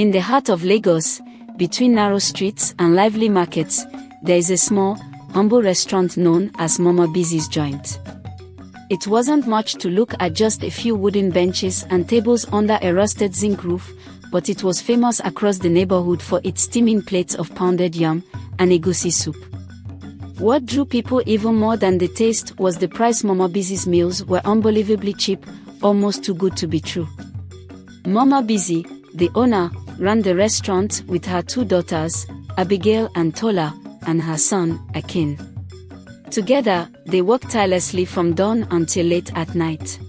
In the heart of Lagos, between narrow streets and lively markets, there is a small, humble restaurant known as Mama Bisi's joint. It wasn't much to look at, just a few wooden benches and tables under a rusted zinc roof, but it was famous across the neighborhood for its steaming plates of pounded yam and egusi soup. What drew people even more than the taste was the price. Mama Bisi's meals were unbelievably cheap, almost too good to be true. Mama Bisi, the owner, ran the restaurant with her two daughters, Abigail and Tola, and her son, Akin. Together, they worked tirelessly from dawn until late at night.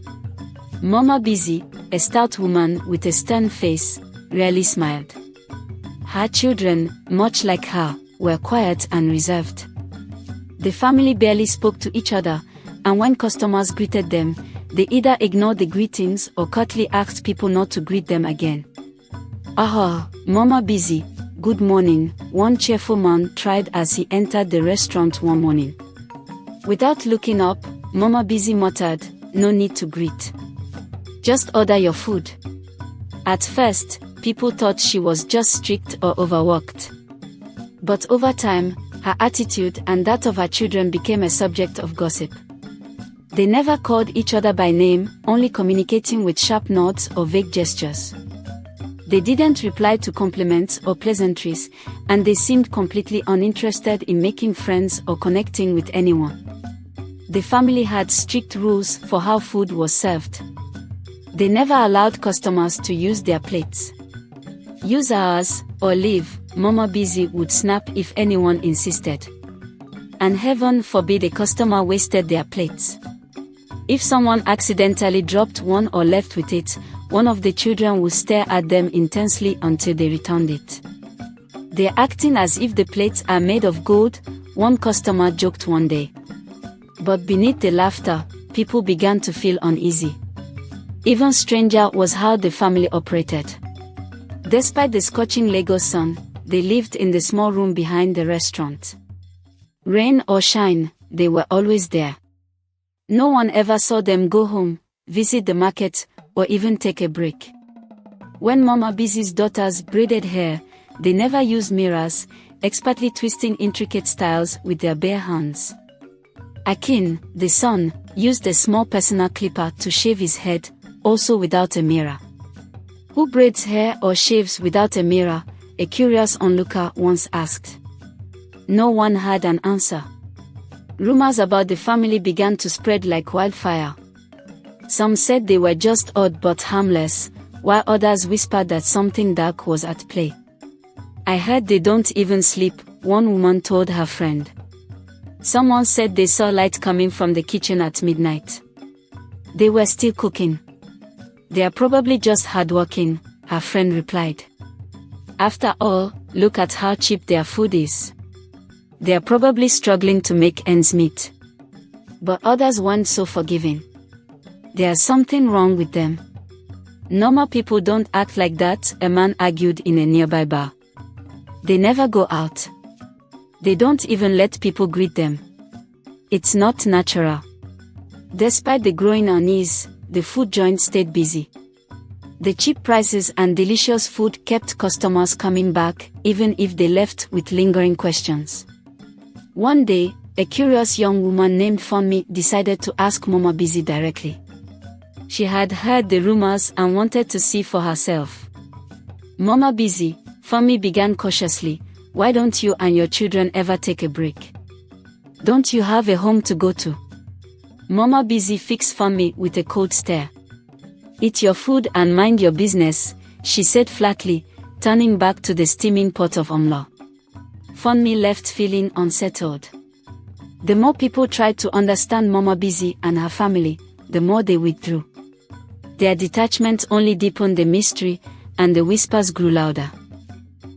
Mama Bisi, a stout woman with a stern face, rarely smiled. Her children, much like her, were quiet and reserved. The family barely spoke to each other, and when customers greeted them, they either ignored the greetings or curtly asked people not to greet them again. "Ah, Mama Bisi, good morning," one cheerful man tried as he entered the restaurant one morning. Without looking up, Mama Bisi muttered, "No need to greet. Just order your food." At first, people thought she was just strict or overworked. But over time, her attitude and that of her children became a subject of gossip. They never called each other by name, only communicating with sharp nods or vague gestures. They didn't reply to compliments or pleasantries, and they seemed completely uninterested in making friends or connecting with anyone. The family had strict rules for how food was served. They never allowed customers to use their plates. "Use ours, or leave," Mama Bisi would snap if anyone insisted. And heaven forbid a customer wasted their plates. If someone accidentally dropped one or left with it, one of the children would stare at them intensely until they returned it. "They're acting as if the plates are made of gold," one customer joked one day. But beneath the laughter, people began to feel uneasy. Even stranger was how the family operated. Despite the scorching Lagos sun, they lived in the small room behind the restaurant. Rain or shine, they were always there. No one ever saw them go home, visit the market, or even take a break. When Mama Bisi's daughters braided hair, they never used mirrors, expertly twisting intricate styles with their bare hands. Akin, the son, used a small personal clipper to shave his head, also without a mirror. "Who braids hair or shaves without a mirror?" a curious onlooker once asked. No one had an answer. Rumors about the family began to spread like wildfire. Some said they were just odd but harmless, while others whispered that something dark was at play. "I heard they don't even sleep," one woman told her friend. Someone said they saw light coming from the kitchen at midnight. "They were still cooking." "They are probably just hardworking," her friend replied. "After all, look at how cheap their food is. They are probably struggling to make ends meet." But others weren't so forgiving. "There's something wrong with them. Normal people don't act like that," a man argued in a nearby bar. "They never go out. They don't even let people greet them. It's not natural." Despite the growing unease, the food joint stayed busy. The cheap prices and delicious food kept customers coming back, even if they left with lingering questions. One day, a curious young woman named Funmi decided to ask Mama Bisi directly. She had heard the rumors and wanted to see for herself. "Mama Bisi," Funmi began cautiously, "why don't you and your children ever take a break? Don't you have a home to go to?" Mama Bisi fixed Funmi with a cold stare. "Eat your food and mind your business," she said flatly, turning back to the steaming pot of amla. Funmi left feeling unsettled. The more people tried to understand Mama Bisi and her family, the more they withdrew. Their detachment only deepened the mystery, and the whispers grew louder.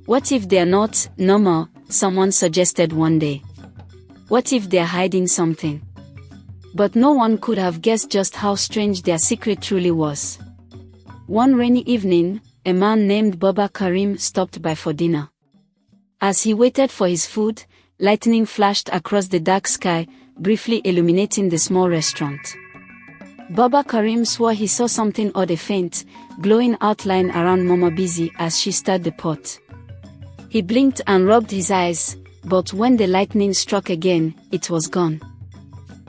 "What if they're not normal?" someone suggested one day. "What if they're hiding something?" But no one could have guessed just how strange their secret truly was. One rainy evening, a man named Baba Karim stopped by for dinner. As he waited for his food, lightning flashed across the dark sky, briefly illuminating the small restaurant. Baba Karim swore he saw something odd, a faint, glowing outline around Mama Bisi as she stirred the pot. He blinked and rubbed his eyes, but when the lightning struck again, it was gone.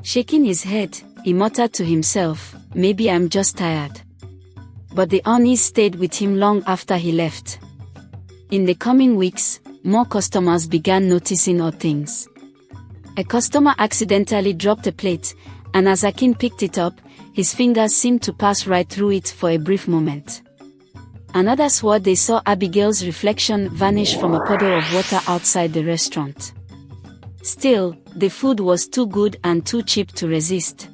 Shaking his head, he muttered to himself, "Maybe I'm just tired." But the unease stayed with him long after he left. In the coming weeks, more customers began noticing odd things. A customer accidentally dropped a plate, and as Akin picked it up, his fingers seemed to pass right through it for a brief moment. Another swore they saw Abigail's reflection vanish from a puddle of water outside the restaurant. Still, the food was too good and too cheap to resist.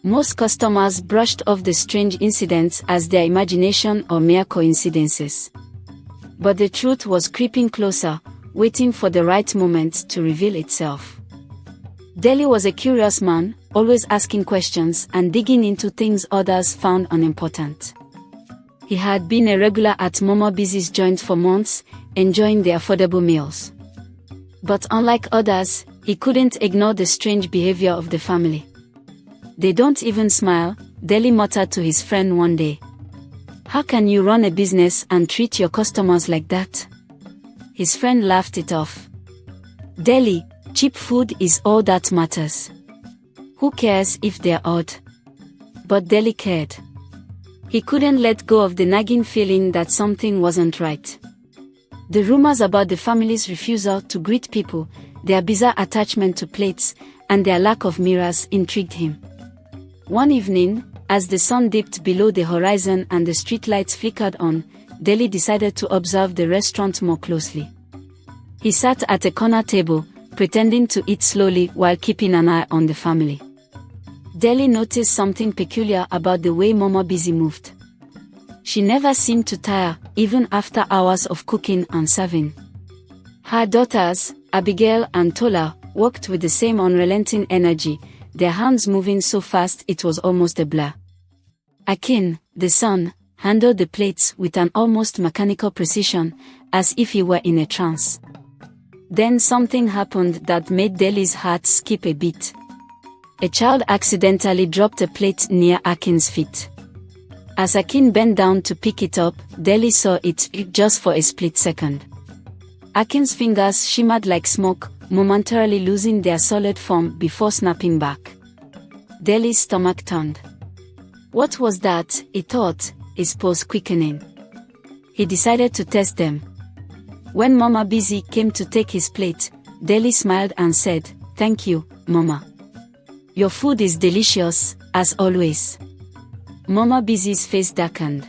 Most customers brushed off the strange incidents as their imagination or mere coincidences. But the truth was creeping closer, waiting for the right moment to reveal itself. Deli was a curious man, always asking questions and digging into things others found unimportant. He had been a regular at Mama Bisi's joint for months, enjoying the affordable meals. But unlike others, he couldn't ignore the strange behavior of the family. "They don't even smile," Deli muttered to his friend one day. "How can you run a business and treat your customers like that?" His friend laughed it off. "Deli, cheap food is all that matters. Who cares if they're odd?" But Deli cared. He couldn't let go of the nagging feeling that something wasn't right. The rumors about the family's refusal to greet people, their bizarre attachment to plates, and their lack of mirrors intrigued him. One evening, as the sun dipped below the horizon and the streetlights flickered on, Deli decided to observe the restaurant more closely. He sat at a corner table, pretending to eat slowly while keeping an eye on the family. Deli noticed something peculiar about the way Mama Bisi moved. She never seemed to tire, even after hours of cooking and serving. Her daughters, Abigail and Tola, worked with the same unrelenting energy, their hands moving so fast it was almost a blur. Akin, the son, handled the plates with an almost mechanical precision, as if he were in a trance. Then something happened that made Deli's heart skip a beat. A child accidentally dropped a plate near Akin's feet. As Akin bent down to pick it up, Deli saw it just for a split second. Akin's fingers shimmered like smoke, momentarily losing their solid form before snapping back. Deli's stomach turned. What was that, he thought, his pulse quickening. He decided to test them. When Mama Bisi came to take his plate, Deli smiled and said, "Thank you, Mama. Your food is delicious, as always." Mama Bisi's face darkened.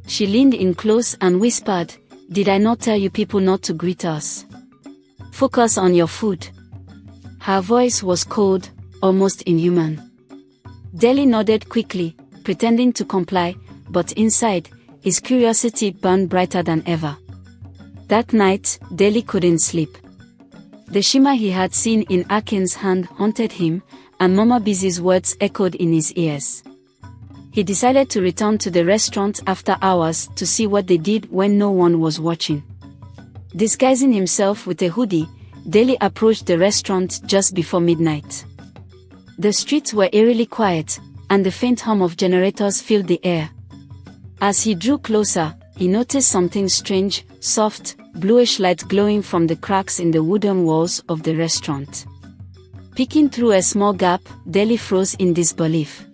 She leaned in close and whispered, "Did I not tell you people not to greet us? Focus on your food." Her voice was cold, almost inhuman. Deli nodded quickly, pretending to comply, but inside, his curiosity burned brighter than ever. That night, Deli couldn't sleep. The shimmer he had seen in Akin's hand haunted him, and Mama Bisi's words echoed in his ears. He decided to return to the restaurant after hours to see what they did when no one was watching. Disguising himself with a hoodie, Deli approached the restaurant just before midnight. The streets were eerily quiet, and the faint hum of generators filled the air. As he drew closer, he noticed something strange, soft, bluish light glowing from the cracks in the wooden walls of the restaurant. Peeking through a small gap, Deli froze in disbelief.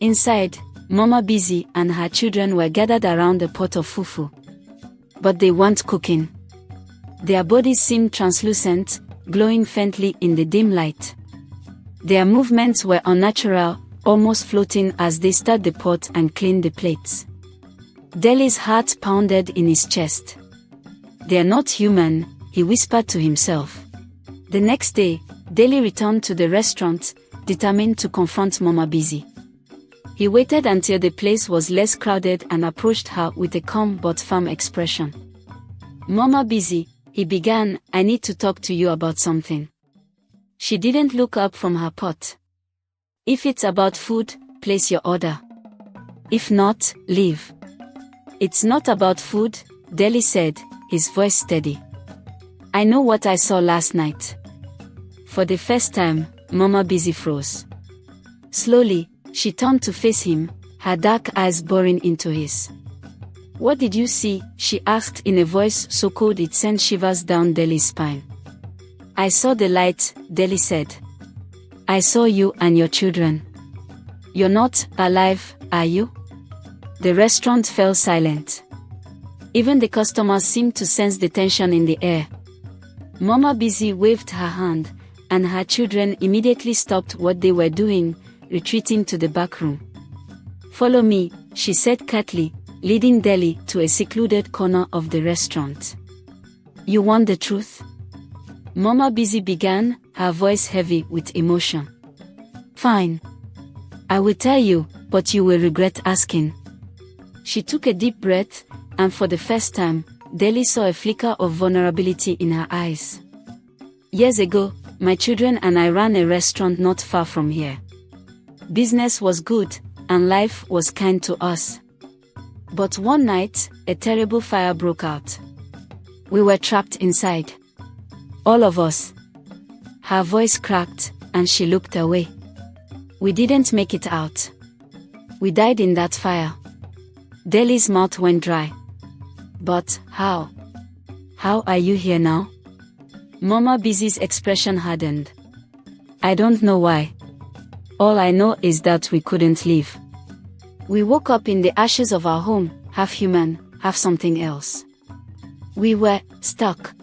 Inside, Mama Bisi and her children were gathered around a pot of fufu. But they weren't cooking. Their bodies seemed translucent, glowing faintly in the dim light. Their movements were unnatural, almost floating as they stirred the pot and cleaned the plates. Deli's heart pounded in his chest. "They're not human," he whispered to himself. The next day, Deli returned to the restaurant, determined to confront Mama Bisi. He waited until the place was less crowded and approached her with a calm but firm expression. "Mama Bisi," he began, "I need to talk to you about something." She didn't look up from her pot. "If it's about food, place your order. If not, leave." "It's not about food," Deli said, his voice steady. "I know what I saw last night." For the first time, Mama Bisi froze. Slowly, She turned to face him, her dark eyes boring into his. "What did you see?" she asked in a voice so cold it sent shivers down Deli's spine. "I saw the light," Deli said. "I saw you and your children. You're not alive, are you?" The restaurant fell silent. Even the customers seemed to sense the tension in the air. Mama Bisi waved her hand, and her children immediately stopped what they were doing, retreating to the back room. "Follow me," she said curtly, leading Deli to a secluded corner of the restaurant. "You want the truth?" Mama Bisi began, her voice heavy with emotion. "Fine. I will tell you, but you will regret asking." She took a deep breath, and for the first time, Deli saw a flicker of vulnerability in her eyes. "Years ago, my children and I ran a restaurant not far from here. Business was good, and life was kind to us. But one night, a terrible fire broke out. We were trapped inside. All of us." Her voice cracked, and she looked away. "We didn't make it out. We died in that fire." Deli's mouth went dry. "But how? How are you here now?" Mama Bisi's expression hardened. "I don't know why. All I know is that we couldn't leave. We woke up in the ashes of our home, half human, half something else. We were stuck.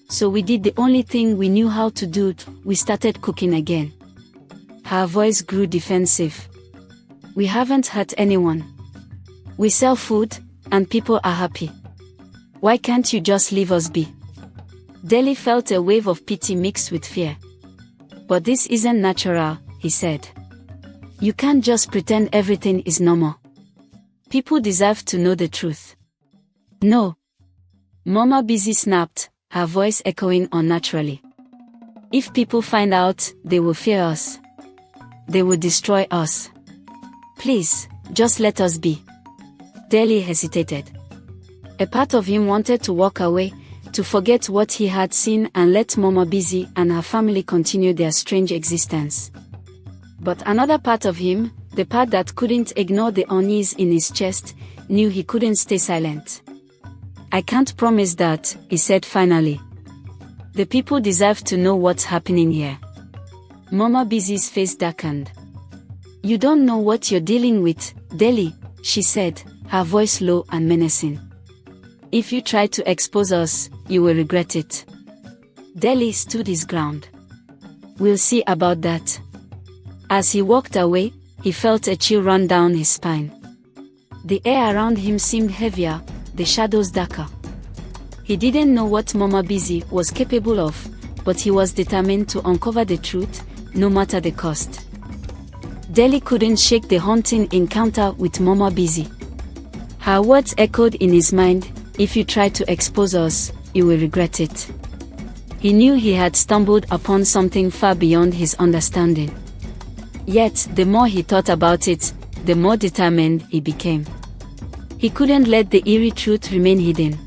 So we did the only thing we knew how to do, we started cooking again." Her voice grew defensive. "We haven't hurt anyone. We sell food, and people are happy. Why can't you just leave us be?" Deli felt a wave of pity mixed with fear. "But this isn't natural," he said. "You can't just pretend everything is normal. People deserve to know the truth." "No." Mama Bisi snapped, her voice echoing unnaturally. "If people find out, they will fear us. They will destroy us. Please, just let us be." Deli hesitated. A part of him wanted to walk away, to forget what he had seen and let Mama Bisi and her family continue their strange existence. But another part of him, the part that couldn't ignore the unease in his chest, knew he couldn't stay silent. "I can't promise that," he said finally. "The people deserve to know what's happening here." Mama Bisi's face darkened. "You don't know what you're dealing with, Deli," she said, her voice low and menacing. "If you try to expose us, you will regret it." Deli stood his ground. "We'll see about that." As he walked away, he felt a chill run down his spine. The air around him seemed heavier, the shadows darker. He didn't know what Mama Bisi was capable of, but he was determined to uncover the truth, no matter the cost. Deli couldn't shake the haunting encounter with Mama Bisi. Her words echoed in his mind, "If you try to expose us, you will regret it." He knew he had stumbled upon something far beyond his understanding. Yet, the more he thought about it, the more determined he became. He couldn't let the eerie truth remain hidden.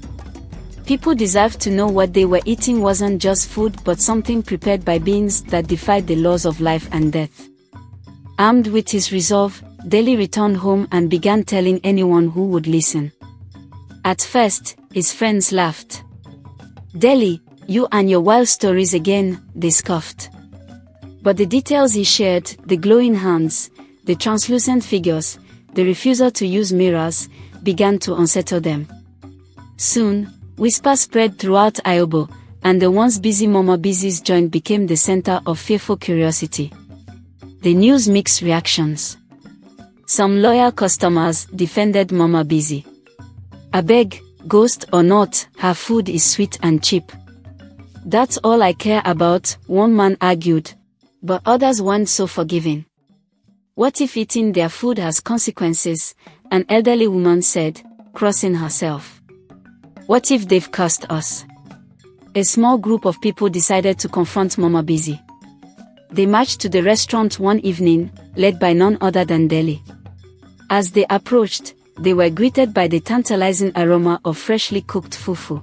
People deserved to know what they were eating wasn't just food but something prepared by beings that defied the laws of life and death. Armed with his resolve, Deli returned home and began telling anyone who would listen. At first, his friends laughed. "Deli, you and your wild stories again," they scoffed. But the details he shared, the glowing hands, the translucent figures, the refusal to use mirrors, began to unsettle them. Soon, whispers spread throughout Ayobo, and the once busy Mama Bisi's joint became the center of fearful curiosity. The news mixed reactions. Some loyal customers defended Mama Bisi. "Abeg, ghost or not, her food is sweet and cheap. That's all I care about," one man argued, but others weren't so forgiving. "What if eating their food has consequences?" an elderly woman said, crossing herself. "What if they've cursed us?" A small group of people decided to confront Mama Bisi. They marched to the restaurant one evening, led by none other than Deli. As they approached, they were greeted by the tantalizing aroma of freshly cooked fufu.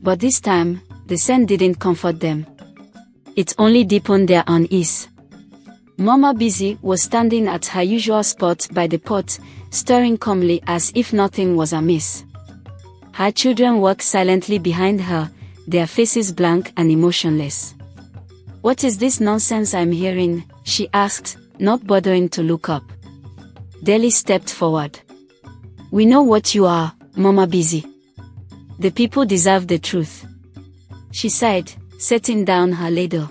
But this time, the scent didn't comfort them. It only deepened their unease. Mama Bisi was standing at her usual spot by the pot, stirring calmly as if nothing was amiss. Her children walked silently behind her, their faces blank and emotionless. "What is this nonsense I'm hearing?" she asked, not bothering to look up. Deli stepped forward. "We know what you are, Mama Bisi. The people deserve the truth," she sighed, setting down her ladle.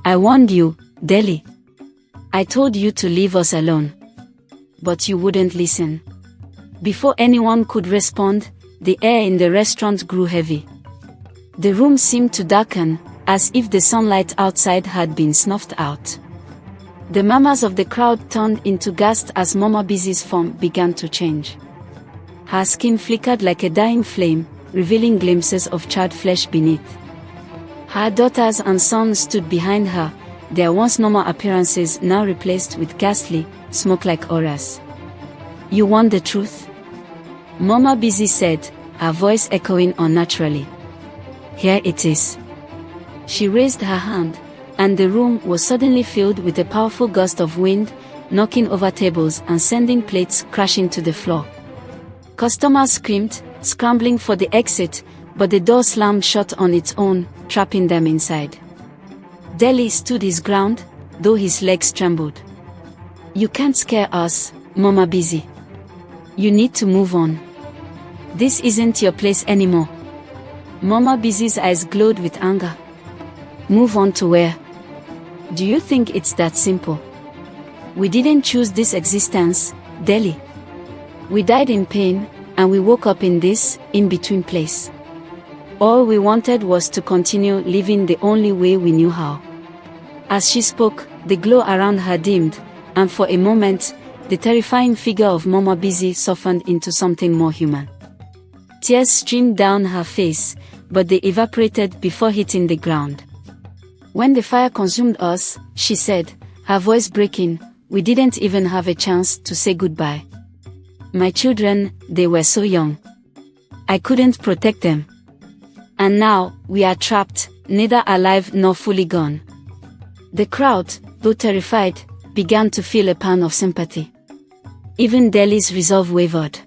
"I warned you, Deli. I told you to leave us alone. But you wouldn't listen." Before anyone could respond, the air in the restaurant grew heavy. The room seemed to darken, as if the sunlight outside had been snuffed out. The mamas of the crowd turned into ghasts as Mama Bisi's form began to change. Her skin flickered like a dying flame, revealing glimpses of charred flesh beneath. Her daughters and sons stood behind her, their once normal appearances now replaced with ghastly, smoke-like auras. "You want the truth?" Mama Bisi said, her voice echoing unnaturally. "Here it is." She raised her hand, and the room was suddenly filled with a powerful gust of wind, knocking over tables and sending plates crashing to the floor. Customers screamed, scrambling for the exit, but the door slammed shut on its own, trapping them inside. Deli stood his ground, though his legs trembled. "You can't scare us, Mama Bisi. You need to move on. This isn't your place anymore." Mama Bisi's eyes glowed with anger. "Move on to where? Do you think it's that simple? We didn't choose this existence, Deli. We died in pain, and we woke up in this, in-between place. All we wanted was to continue living the only way we knew how." As she spoke, the glow around her dimmed, and for a moment, the terrifying figure of Mama Bisi softened into something more human. Tears streamed down her face, but they evaporated before hitting the ground. "When the fire consumed us," she said, her voice breaking, "we didn't even have a chance to say goodbye. My children, they were so young. I couldn't protect them. And now, we are trapped, neither alive nor fully gone." The crowd, though terrified, began to feel a pang of sympathy. Even Deli's resolve wavered.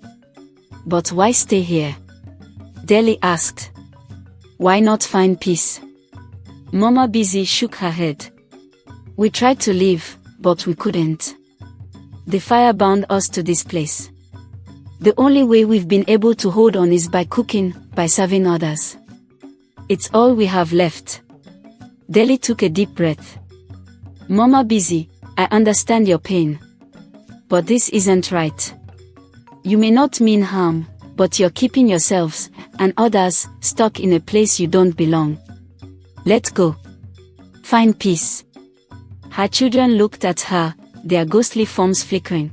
"But why stay here?" Deli asked. "Why not find peace?" Mama Bisi shook her head. "We tried to leave, but we couldn't. The fire bound us to this place. The only way we've been able to hold on is by cooking, by serving others. It's all we have left." Deli took a deep breath. "Mama Bisi, I understand your pain. But this isn't right. You may not mean harm, but you're keeping yourselves, and others, stuck in a place you don't belong. Let go. Find peace." Her children looked at her, their ghostly forms flickering.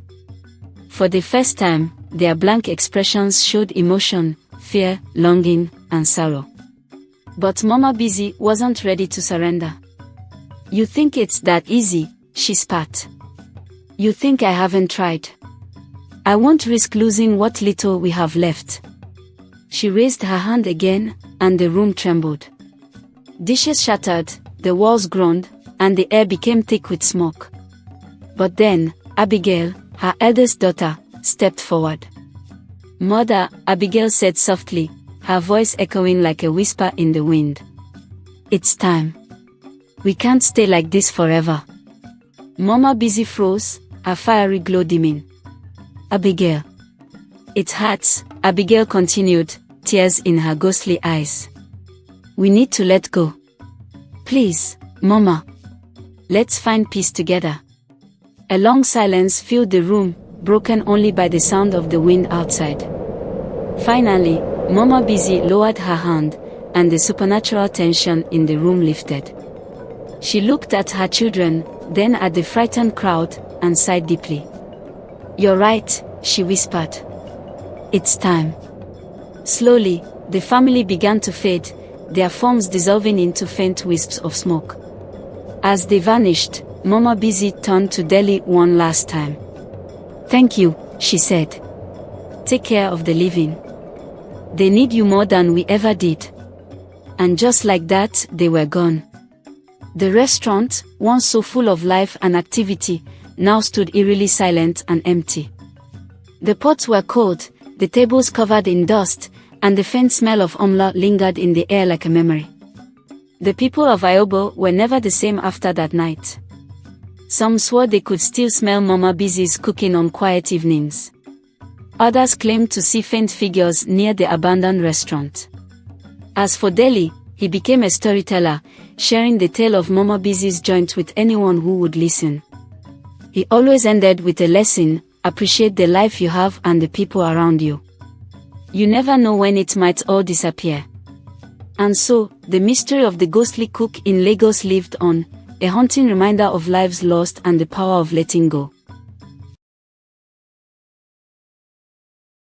For the first time, their blank expressions showed emotion, fear, longing, and sorrow. But Mama Bisi wasn't ready to surrender. "You think it's that easy," she spat. "You think I haven't tried. I won't risk losing what little we have left." She raised her hand again, and the room trembled. Dishes shattered, the walls groaned, and the air became thick with smoke. But then, Abigail, her eldest daughter, stepped forward. "Mother," Abigail said softly, her voice echoing like a whisper in the wind. "It's time. We can't stay like this forever." Mama Bisi froze, her fiery glow dimming. "Abigail." "It hurts," Abigail continued, tears in her ghostly eyes. "We need to let go. Please, Mama. Let's find peace together." A long silence filled the room, broken only by the sound of the wind outside. Finally, Mama Bisi lowered her hand, and the supernatural tension in the room lifted. She looked at her children, then at the frightened crowd, and sighed deeply. "You're right," she whispered. "It's time." Slowly, the family began to fade, their forms dissolving into faint wisps of smoke. As they vanished, Mama Bisi turned to Deli one last time. "Thank you," she said. "Take care of the living. They need you more than we ever did." And just like that, they were gone. The restaurant, once so full of life and activity, now stood eerily silent and empty. The pots were cold, the tables covered in dust, and the faint smell of omla lingered in the air like a memory. The people of Ayobo were never the same after that night. Some swore they could still smell Mama Bisi's cooking on quiet evenings. Others claimed to see faint figures near the abandoned restaurant. As for Deli, he became a storyteller, sharing the tale of Mama Bisi's joint with anyone who would listen. He always ended with a lesson: appreciate the life you have and the people around you. You never know when it might all disappear. And so, the mystery of the ghostly cook in Lagos lived on, a haunting reminder of lives lost and the power of letting go.